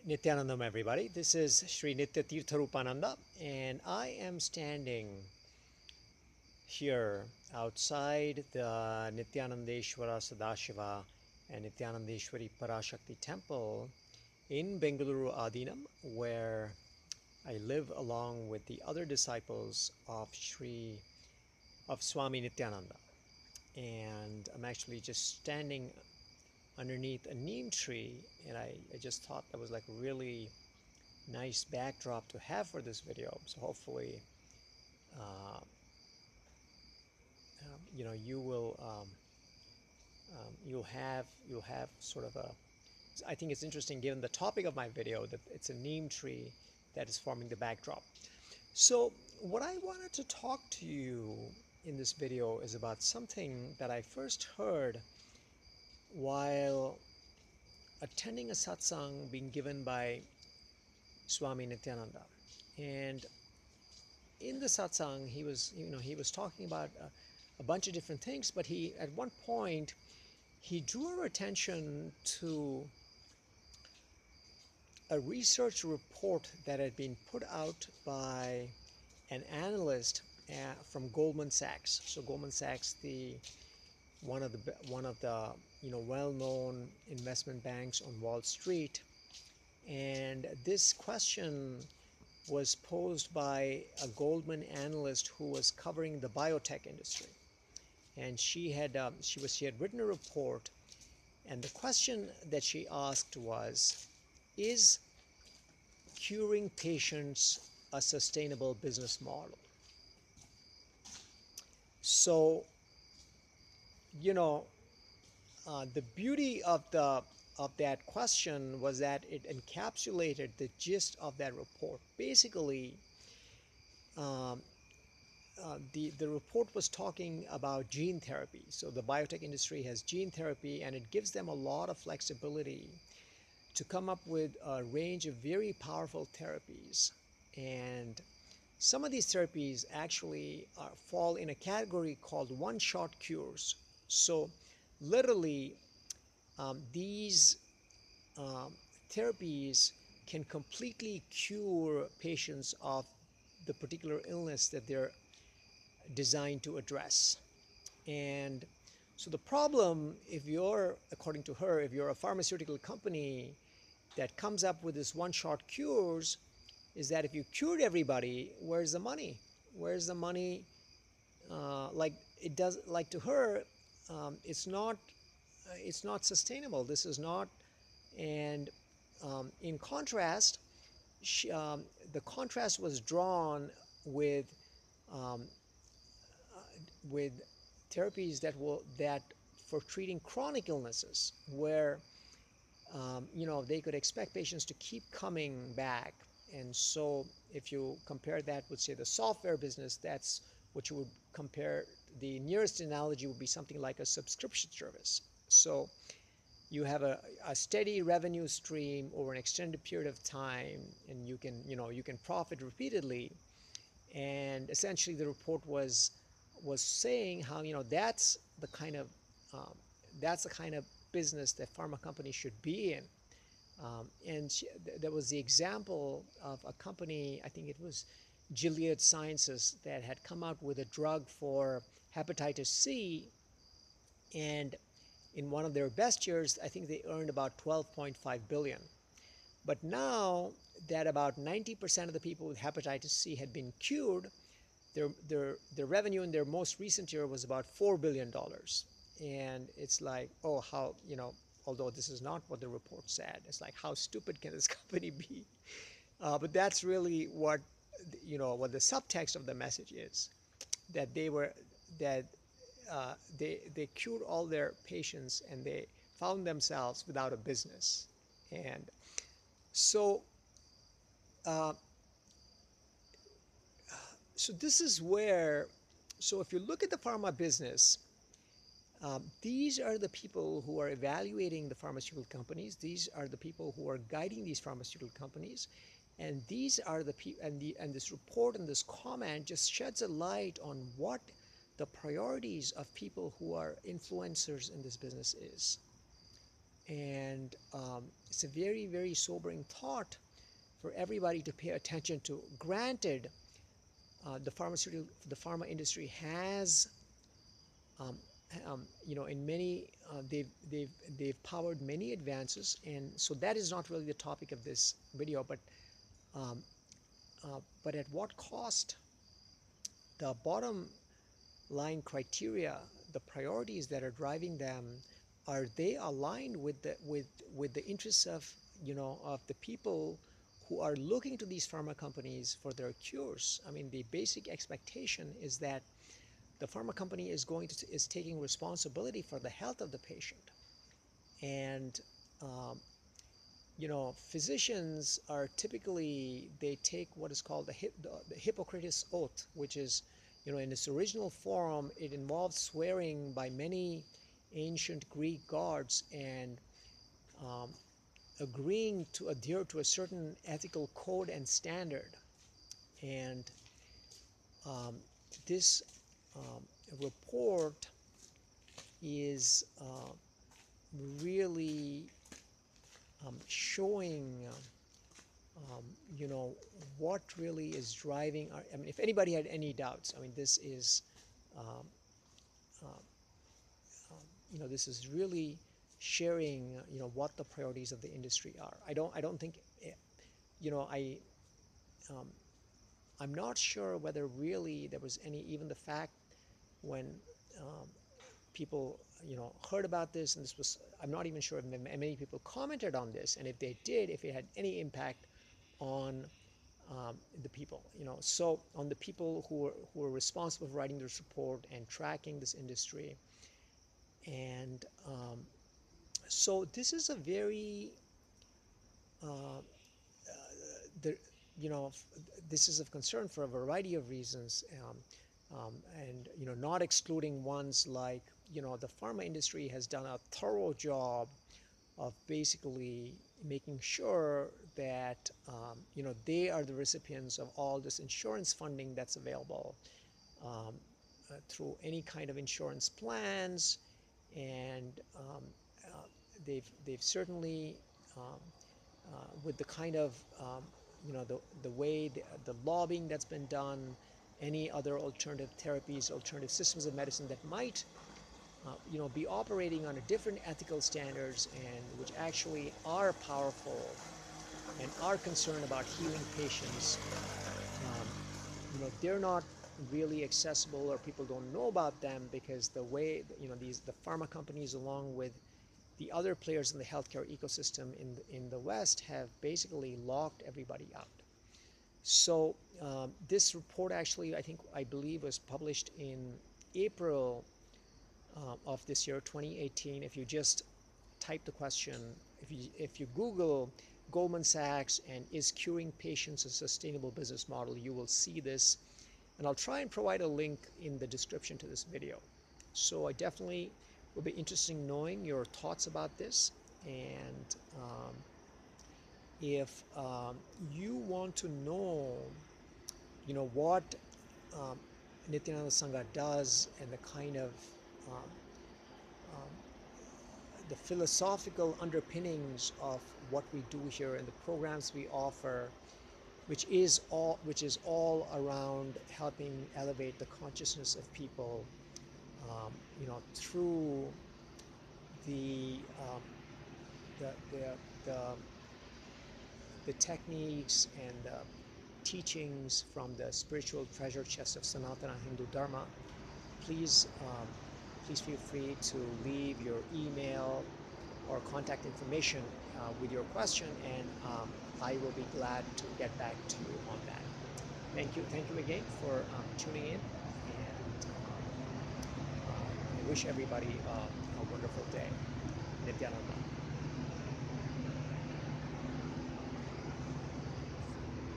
Nityanandam, everybody. This is Sri Nitya Tirtharupananda, and I am standing here outside the Nityanandeshwara Sadashiva and Nityanandeshwari Parashakti temple in Bengaluru Adinam, where I live along with the other disciples of Swami Nityananda. And I'm actually just standing underneath a neem tree, and I just thought that was like a really nice backdrop to have for this video. So hopefully uh, you will you'll have sort of a, I think it's interesting given the topic of my video that it's a neem tree that is forming the backdrop. So what I wanted to talk to you in this video is about something that I first heard while attending a satsang being given by Swami Nityananda. And in the satsang, he was talking about a bunch of different things, but at one point he drew our attention to a research report that had been put out by an analyst from Goldman Sachs. So Goldman Sachs, one of the well-known investment banks on Wall Street, and this question was posed by a Goldman analyst who was covering the biotech industry, and she had written a report, and the question that she asked was, is curing patients a sustainable business model? So the beauty of that question was that it encapsulated the gist of that report. Basically, the report was talking about gene therapy. So the biotech industry has gene therapy, and it gives them a lot of flexibility to come up with a range of very powerful therapies. And some of these therapies actually fall in a category called one-shot cures. So literally, these therapies can completely cure patients of the particular illness that they're designed to address. And so the problem, according to her, if you're a pharmaceutical company that comes up with this one-shot cures, is that if you cured everybody, where's the money? Where's the money? Like to her, it's not sustainable. This is not. And in contrast, the contrast was drawn with um, with therapies that for treating chronic illnesses, where they could expect patients to keep coming back. And so if you compare that with, say, the software business, that's what you would compare. The nearest analogy would be something like a subscription service. So you have a steady revenue stream over an extended period of time, and you can profit repeatedly. And essentially the report was saying how that's the kind of business that pharma companies should be in. And there was the example of a company, I think it was Gilead Sciences, that had come out with a drug for hepatitis C, and in one of their best years, I think they earned about 12.5 billion. But now that about 90% of the people with hepatitis C had been cured, their revenue in their most recent year was about $4 billion. And it's like, oh, how, although this is not what the report said, it's like, how stupid can this company be? But that's really what the subtext of the message is, that they cured all their patients, and they found themselves without a business. And so this is where, so if you look at the pharma business, these are the people who are evaluating the pharmaceutical companies. These are the people who are guiding these pharmaceutical companies. And these are the people, and this report and this comment just sheds a light on what the priorities of people who are influencers in this business is. And it's a very, very sobering thought for everybody to pay attention to. Granted, the pharma industry has, um, in many, they've powered many advances, and so that is not really the topic of this video. Um, but at what cost? The bottom line criteria, the priorities that are driving them, are they aligned with the interests of of the people who are looking to these pharma companies for their cures? I mean, the basic expectation is that the pharma company is taking responsibility for the health of the patient. And um, physicians are typically, they take what is called the Hippocratic Oath, which is, in its original form, it involves swearing by many ancient Greek gods and um, agreeing to adhere to a certain ethical code and standard. And um, this um, report is really showing what really is driving our, I mean, if anybody had any doubts, I mean, this is um, uh, this is really sharing what the priorities of the industry are. I don't think you know I um, I'm not sure whether really there was any, even the fact when um, people heard about this, and this was, I'm not even sure if many people commented on this, and if they did, if it had any impact on the people, so on the people who are responsible for writing this report and tracking this industry. And so this is a very uh, the, this is of concern for a variety of reasons, and not excluding ones like the pharma industry has done a thorough job of basically making sure that they are the recipients of all this insurance funding that's available um, through any kind of insurance plans. And they've certainly with the kind of the way the lobbying that's been done, any other alternative therapies, alternative systems of medicine that might be operating on a different ethical standards, and which actually are powerful and are concerned about healing patients, they're not really accessible, or people don't know about them, because the way the pharma companies, along with the other players in the healthcare ecosystem in the West, have basically locked everybody out. So this report actually, I believe, was published in April of this year, 2018. If you just type the question, if you Google Goldman Sachs and is curing patients a sustainable business model, you will see this. And I'll try and provide a link in the description to this video. So I definitely will be interested in knowing your thoughts about this. And if you want to know, what Nityananda Sangha does, and the kind of um, um, the philosophical underpinnings of what we do here and the programs we offer, which is all around helping elevate the consciousness of people, through the, the, the, the, the techniques and the teachings from the spiritual treasure chest of Sanatana Hindu Dharma. Please feel free to leave your email or contact information with your question, and I will be glad to get back to you on that. Thank you again for tuning in, and I wish everybody a wonderful day. Nityananda.